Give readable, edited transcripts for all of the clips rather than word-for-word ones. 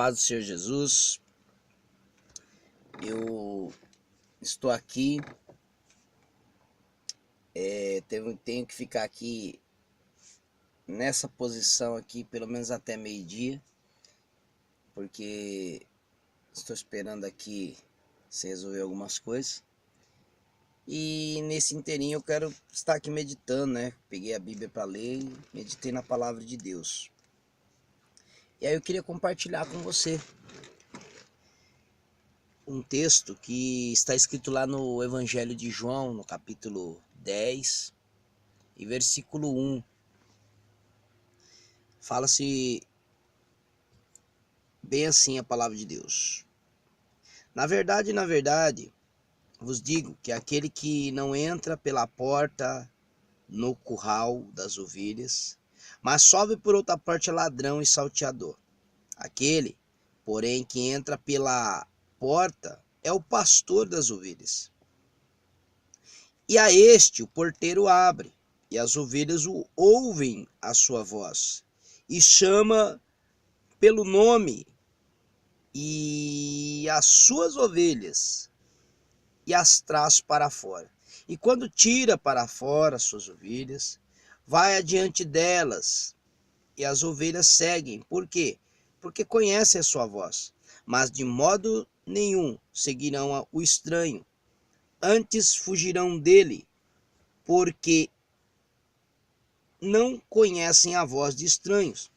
paz do Senhor Jesus. Eu estou aqui, tenho que ficar aqui nessa posição aqui pelo menos até meio-dia, porque estou esperando aqui se resolver algumas coisas. E nesse inteirinho eu quero estar aqui meditando, né? Peguei a Bíblia para ler e meditei na palavra de Deus. E aí eu queria compartilhar com você um texto que está escrito lá no Evangelho de João, no capítulo 10 e versículo 1. Fala-se bem assim a palavra de Deus. Na verdade, vos digo que aquele que não entra pela porta no curral das ovelhas, mas sobe por outra porta é ladrão e salteador. Aquele, porém, que entra pela porta é o pastor das ovelhas. E a este o porteiro abre, e as ovelhas o ouvem a sua voz, e chama pelo nome, e as suas ovelhas, e as traz para fora. E quando tira para fora as suas ovelhas, vai adiante delas, e as ovelhas seguem. Por quê? Porque conhecem a sua voz, mas de modo nenhum seguirão o estranho, antes fugirão dele, porque não conhecem a voz de estranhos.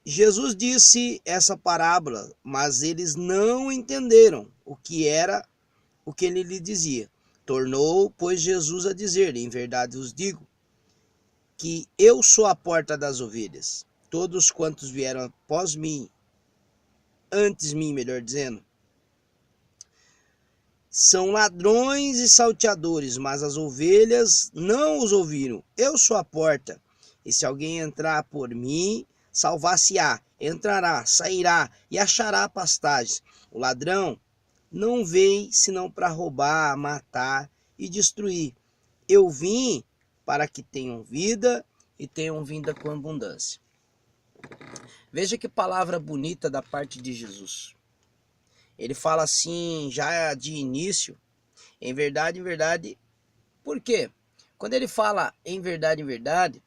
Jesus disse essa parábola, mas eles não entenderam o que ele lhe dizia. Tornou, pois, Jesus a dizer: em verdade vos digo, que eu sou a porta das ovelhas. Todos quantos vieram após mim, antes mim, melhor dizendo, são ladrões e salteadores, mas as ovelhas não os ouviram. Eu sou a porta, e se alguém entrar por mim, salvar-se-á, entrará, sairá e achará pastagens. O ladrão não veio senão para roubar, matar e destruir. Eu vim para que tenham vida e tenham vida com abundância. Veja que palavra bonita da parte de Jesus. Ele fala assim, já de início, em verdade, por quê? Quando ele fala em verdade, ele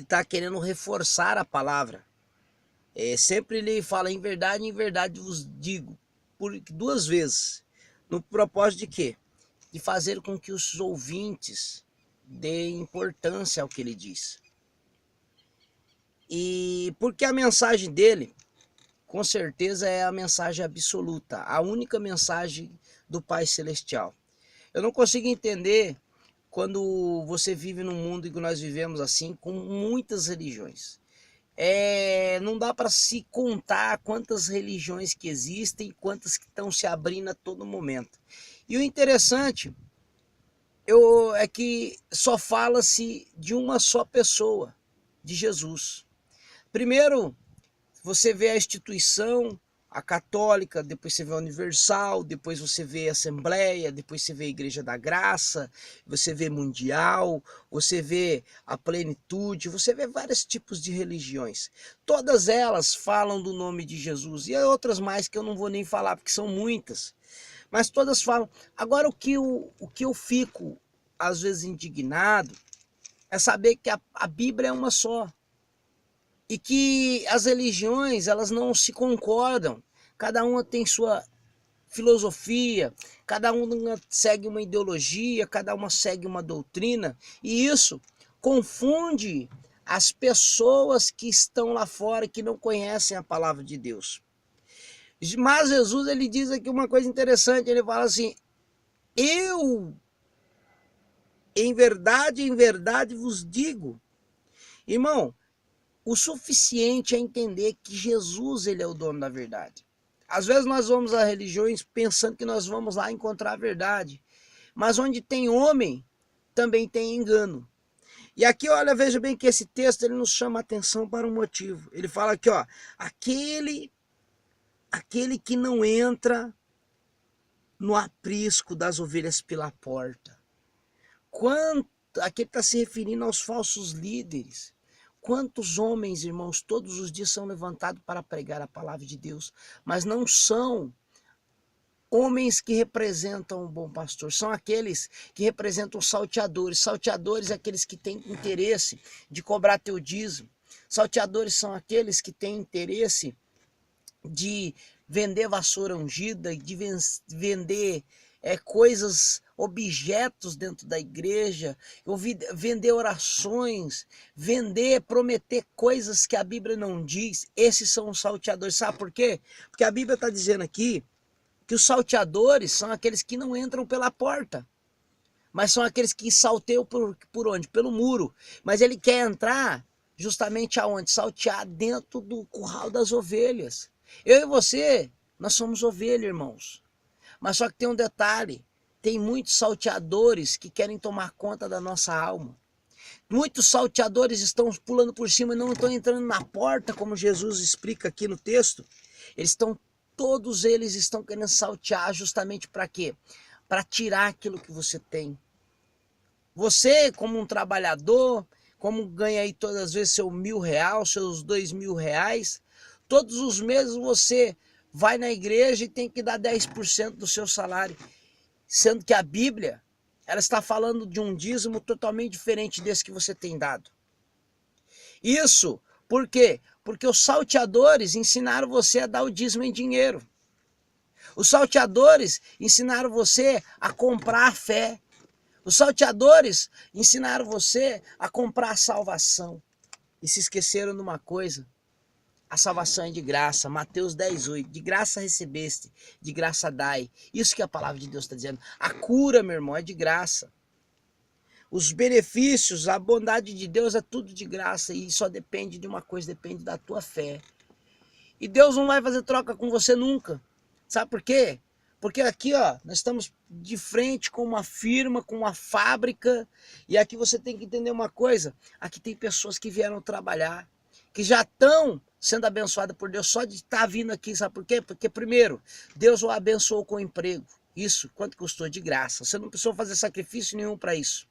está querendo reforçar a palavra. Sempre ele fala em verdade vos digo, por duas vezes. No propósito de quê? De fazer com que os ouvintes deem importância ao que ele diz. E porque a mensagem dele, com certeza, é a mensagem absoluta, a única mensagem do Pai Celestial. Eu não consigo entender quando você vive num mundo em que nós vivemos assim, com muitas religiões. Não dá para se contar quantas religiões que existem, quantas que estão se abrindo a todo momento. E o interessante é que só fala-se de uma só pessoa, de Jesus. Primeiro, você vê a instituição, a católica, depois você vê a universal, depois você vê a assembleia, depois você vê a igreja da graça, você vê mundial, você vê a plenitude, você vê vários tipos de religiões. Todas elas falam do nome de Jesus, e outras mais que eu não vou nem falar, porque são muitas. Mas todas falam. Agora o que eu fico, às vezes, indignado, é saber que a Bíblia é uma só. E que as religiões, elas não se concordam. Cada uma tem sua filosofia, cada uma segue uma ideologia, cada uma segue uma doutrina. E isso confunde as pessoas que estão lá fora, que não conhecem a palavra de Deus. Mas Jesus, ele diz aqui uma coisa interessante, ele fala assim: eu, em verdade vos digo. Irmão, o suficiente é entender que Jesus, ele é o dono da verdade. Às vezes nós vamos a religiões pensando que nós vamos lá encontrar a verdade. Mas onde tem homem, também tem engano. E aqui, olha, veja bem que esse texto, ele nos chama a atenção para um motivo. Ele fala aqui, ó, aquele que não entra no aprisco das ovelhas pela porta. Aqui está se referindo aos falsos líderes. Quantos homens, irmãos, todos os dias são levantados para pregar a palavra de Deus, mas não são homens que representam o bom pastor, são aqueles que representam os salteadores. Salteadores é aqueles que têm interesse de cobrar teu dízimo. Salteadores são aqueles que têm interesse de vender vassoura ungida, de vender coisas, objetos dentro da igreja, vender orações, prometer coisas que a Bíblia não diz. Esses são os salteadores. Sabe por quê? Porque a Bíblia está dizendo aqui que os salteadores são aqueles que não entram pela porta, mas são aqueles que salteiam por onde? Pelo muro. Mas ele quer entrar justamente aonde? Saltear dentro do curral das ovelhas. Eu e você, nós somos ovelha, irmãos. Mas só que tem um detalhe, tem muitos salteadores que querem tomar conta da nossa alma. Muitos salteadores estão pulando por cima e não estão entrando na porta, como Jesus explica aqui no texto. Todos eles estão querendo saltear justamente para quê? Para tirar aquilo que você tem. Você, como um trabalhador, como ganha aí todas as vezes seu R$1.000, seus R$2.000, todos os meses você vai na igreja e tem que dar 10% do seu salário. Sendo que a Bíblia, ela está falando de um dízimo totalmente diferente desse que você tem dado. Isso, por quê? Porque os salteadores ensinaram você a dar o dízimo em dinheiro. Os salteadores ensinaram você a comprar a fé. Os salteadores ensinaram você a comprar a salvação. E se esqueceram de uma coisa: a salvação é de graça. Mateus 10:8. De graça recebeste, de graça dai. Isso que a palavra de Deus está dizendo. A cura, meu irmão, é de graça. Os benefícios, a bondade de Deus é tudo de graça. E só depende de uma coisa: depende da tua fé. E Deus não vai fazer troca com você nunca. Sabe por quê? Porque aqui, ó, nós estamos de frente com uma firma, com uma fábrica. E aqui você tem que entender uma coisa: aqui tem pessoas que vieram trabalhar, que já estão sendo abençoadas por Deus só de estar vindo aqui. Sabe por quê? Porque primeiro, Deus o abençoou com emprego. Isso, quanto custou? De graça. Você não precisou fazer sacrifício nenhum para isso.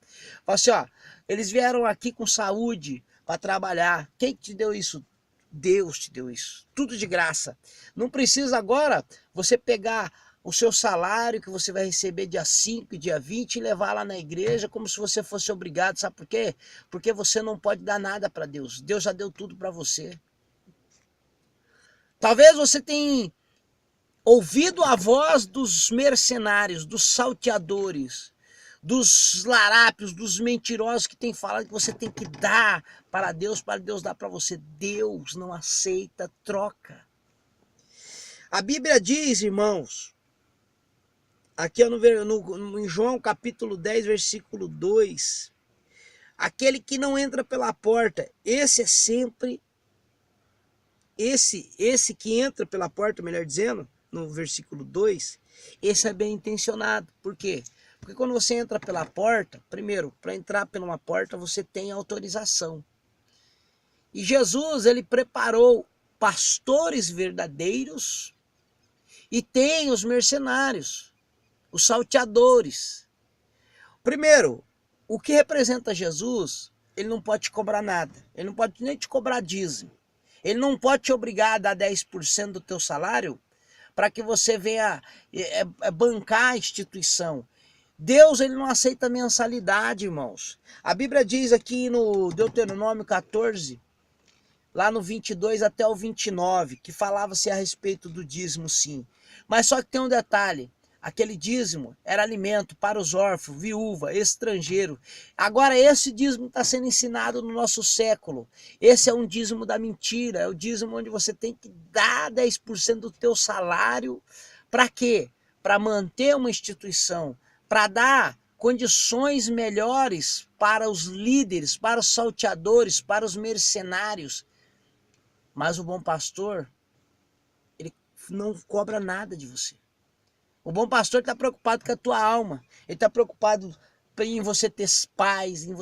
Fala assim, ó, eles vieram aqui com saúde para trabalhar. Quem te deu isso? Deus te deu isso. Tudo de graça. Não precisa agora você pegar o seu salário que você vai receber dia 5 e dia 20 e levar lá na igreja como se você fosse obrigado. Sabe por quê? Porque você não pode dar nada para Deus. Deus já deu tudo para você. Talvez você tenha ouvido a voz dos mercenários, dos salteadores, dos larápios, dos mentirosos que tem falado que você tem que dar para Deus dar para você. Deus não aceita troca. A Bíblia diz, irmãos, aqui em João capítulo 10, versículo 2, aquele que não entra pela porta, esse é sempre, esse que entra pela porta, melhor dizendo, no versículo 2, esse é bem intencionado. Por quê? Porque quando você entra pela porta, primeiro, para entrar por uma porta você tem autorização. E Jesus, ele preparou pastores verdadeiros e tem os mercenários, os salteadores. Primeiro, o que representa Jesus, ele não pode te cobrar nada. Ele não pode nem te cobrar dízimo. Ele não pode te obrigar a dar 10% do teu salário para que você venha bancar a instituição. Deus, ele não aceita mensalidade, irmãos. A Bíblia diz aqui no Deuteronômio 14, lá no 22 até o 29, que falava-se a respeito do dízimo, sim. Mas só que tem um detalhe: aquele dízimo era alimento para os órfãos, viúva, estrangeiro. Agora esse dízimo está sendo ensinado no nosso século. Esse é um dízimo da mentira, é o dízimo onde você tem que dar 10% do teu salário. Para quê? Para manter uma instituição, para dar condições melhores para os líderes, para os salteadores, para os mercenários. Mas o bom pastor, ele não cobra nada de você. O bom pastor está preocupado com a tua alma. Ele está preocupado em você ter paz, em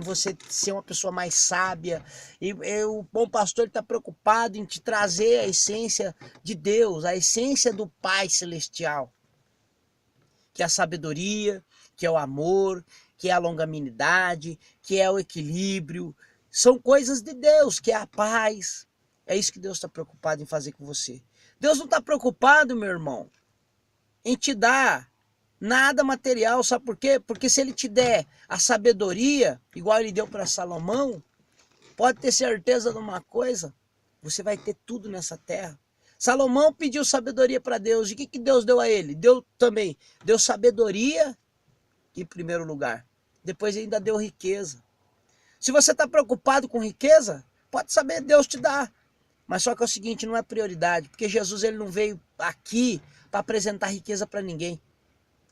você ser uma pessoa mais sábia. O bom pastor está preocupado em te trazer a essência de Deus, a essência do Pai Celestial. Que é a sabedoria, que é o amor, que é a longanimidade, que é o equilíbrio. são coisas de Deus, que é a paz. É isso que Deus está preocupado em fazer com você. Deus não está preocupado, meu irmão, em te dar nada material, sabe por quê? Porque se ele te der a sabedoria, igual ele deu para Salomão, pode ter certeza de uma coisa, você vai ter tudo nessa terra. Salomão pediu sabedoria para Deus, e o que Deus deu a ele? Deu sabedoria em primeiro lugar, depois ainda deu riqueza. Se você está preocupado com riqueza, pode saber, Deus te dá. Mas só que é o seguinte, não é prioridade, porque Jesus ele não veio aqui para apresentar riqueza para ninguém.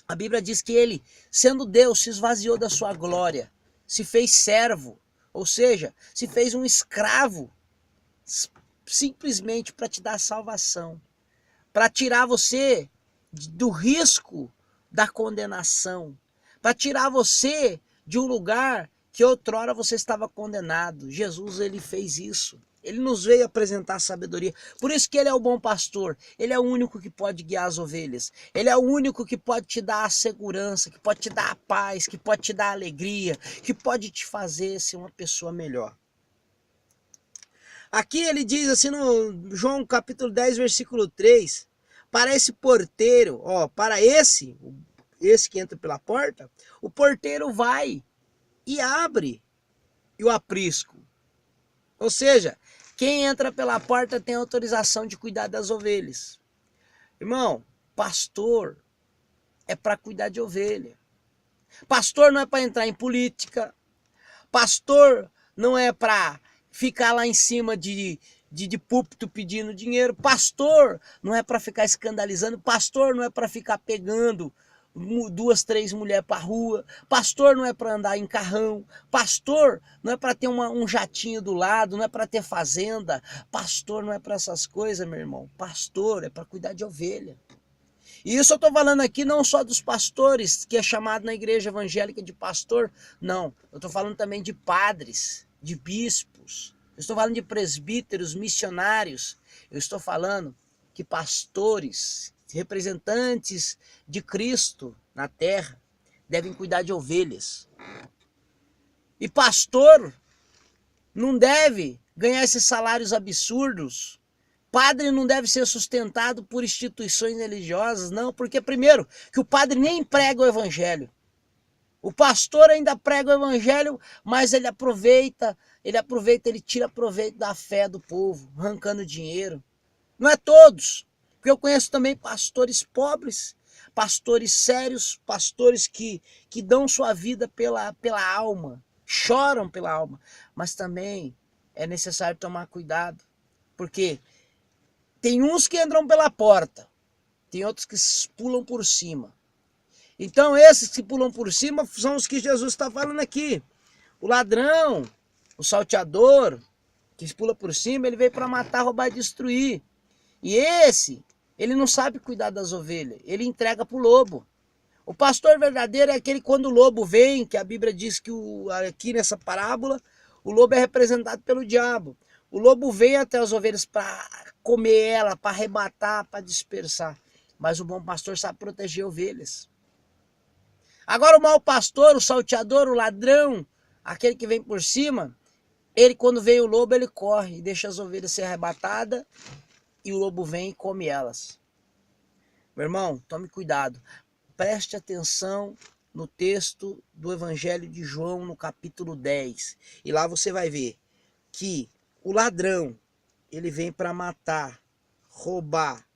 A Bíblia diz que ele, sendo Deus, se esvaziou da sua glória, se fez servo, ou seja, se fez um escravo, simplesmente para te dar salvação, para tirar você do risco da condenação, para tirar você de um lugar que outrora você estava condenado. Jesus, ele fez isso. Ele nos veio apresentar sabedoria. Por isso que ele é o bom pastor. Ele é o único que pode guiar as ovelhas. Ele é o único que pode te dar a segurança, que pode te dar a paz, que pode te dar a alegria, que pode te fazer ser uma pessoa melhor. Aqui ele diz assim no João capítulo 10, versículo 3, para esse porteiro, para esse que entra pela porta, o porteiro vai e abre e o aprisco. Ou seja, quem entra pela porta tem autorização de cuidar das ovelhas. Irmão, pastor é para cuidar de ovelha. Pastor não é para entrar em política. Pastor não é para ficar lá em cima de púlpito pedindo dinheiro. Pastor não é para ficar escandalizando. Pastor não é para ficar pegando 2, 3 mulheres para rua. Pastor não é para andar em carrão. Pastor não é para ter um jatinho do lado, não é para ter fazenda. Pastor não é para essas coisas, meu irmão. Pastor é para cuidar de ovelha. E isso eu estou falando aqui não só dos pastores, que é chamado na igreja evangélica de pastor, não. Eu estou falando também de padres, de bispos. Eu estou falando de presbíteros, missionários. Eu estou falando que pastores, representantes de Cristo na terra, devem cuidar de ovelhas. E pastor não deve ganhar esses salários absurdos. Padre não deve ser sustentado por instituições religiosas, não, porque primeiro, que o padre nem prega o evangelho. O pastor ainda prega o evangelho, mas ele tira proveito da fé do povo, arrancando dinheiro. Não é todos, porque eu conheço também pastores pobres, pastores sérios, pastores que dão sua vida pela alma, choram pela alma, mas também é necessário tomar cuidado, porque tem uns que entram pela porta, tem outros que pulam por cima. Então esses que pulam por cima são os que Jesus está falando aqui. O ladrão, o salteador, que pula por cima, ele veio para matar, roubar e destruir. E esse, ele não sabe cuidar das ovelhas, ele entrega para o lobo. O pastor verdadeiro é aquele quando o lobo vem, que a Bíblia diz que aqui nessa parábola, o lobo é representado pelo diabo. O lobo vem até as ovelhas para comer ela, para arrebatar, para dispersar. Mas o bom pastor sabe proteger ovelhas. Agora o mau pastor, o salteador, o ladrão, aquele que vem por cima, ele quando vem o lobo, ele corre e deixa as ovelhas ser arrebatadas e o lobo vem e come elas. Meu irmão, tome cuidado. Preste atenção no texto do Evangelho de João, no capítulo 10. E lá você vai ver que o ladrão, ele vem para matar, roubar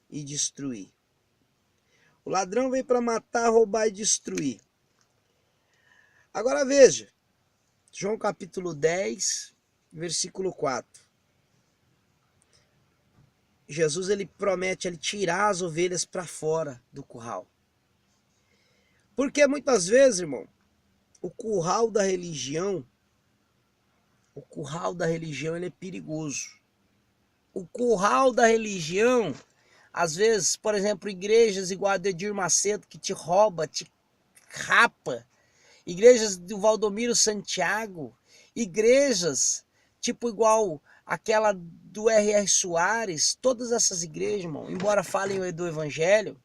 e destruir. O ladrão vem para matar, roubar e destruir. Agora veja, João capítulo 10, versículo 4. Jesus ele promete ele tirar as ovelhas para fora do curral. Porque muitas vezes, irmão, o curral da religião ele é perigoso. O curral da religião, às vezes, por exemplo, igrejas igual a de Edir Macedo, que te rouba, te rapa. Igrejas do Valdomiro Santiago. Igrejas tipo igual aquela do R.R. Soares. Todas essas igrejas, irmão, embora falem do evangelho,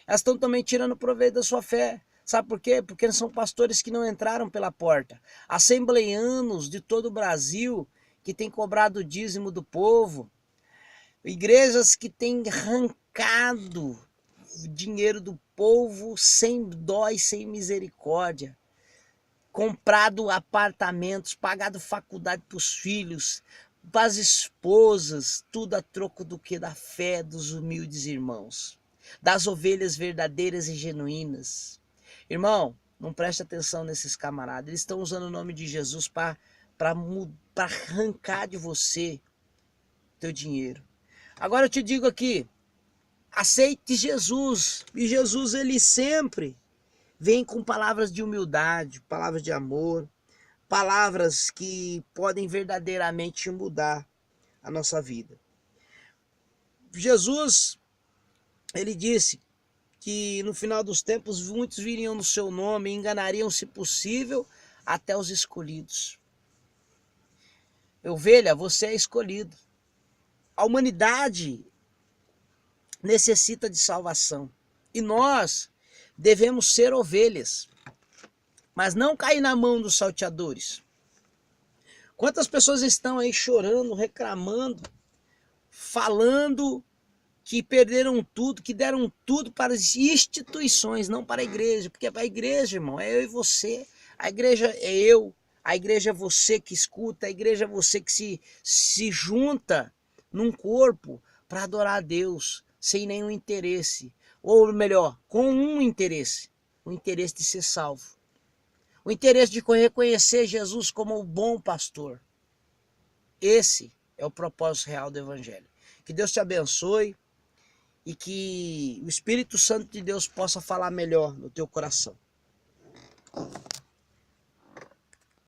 elas estão também tirando proveito da sua fé. Sabe por quê? Porque são pastores que não entraram pela porta. Assembleianos de todo o Brasil que têm cobrado o dízimo do povo. Igrejas que têm arrancado dinheiro do povo sem dó e sem misericórdia. Comprado apartamentos, pagado faculdade para os filhos, para as esposas, tudo a troco do que? Da fé dos humildes irmãos, das ovelhas verdadeiras e genuínas. Irmão, não preste atenção nesses camaradas, eles estão usando o nome de Jesus para arrancar de você teu dinheiro. Agora eu te digo aqui, aceite Jesus, e Jesus ele sempre vem com palavras de humildade, palavras de amor, palavras que podem verdadeiramente mudar a nossa vida. Jesus, ele disse que no final dos tempos muitos viriam no seu nome e enganariam, se possível, até os escolhidos. Ovelha, você é escolhido. A humanidade necessita de salvação. E nós devemos ser ovelhas, mas não cair na mão dos salteadores. Quantas pessoas estão aí chorando, reclamando, falando que perderam tudo, que deram tudo para as instituições, não para a igreja. Porque a igreja, irmão, é eu e você. A igreja é eu, a igreja é você que escuta, a igreja é você que se junta num corpo para adorar a Deus, sem nenhum interesse. Ou melhor, com um interesse, o interesse de ser salvo. O interesse de reconhecer Jesus como o bom pastor. Esse é o propósito real do Evangelho. Que Deus te abençoe e que o Espírito Santo de Deus possa falar melhor no teu coração.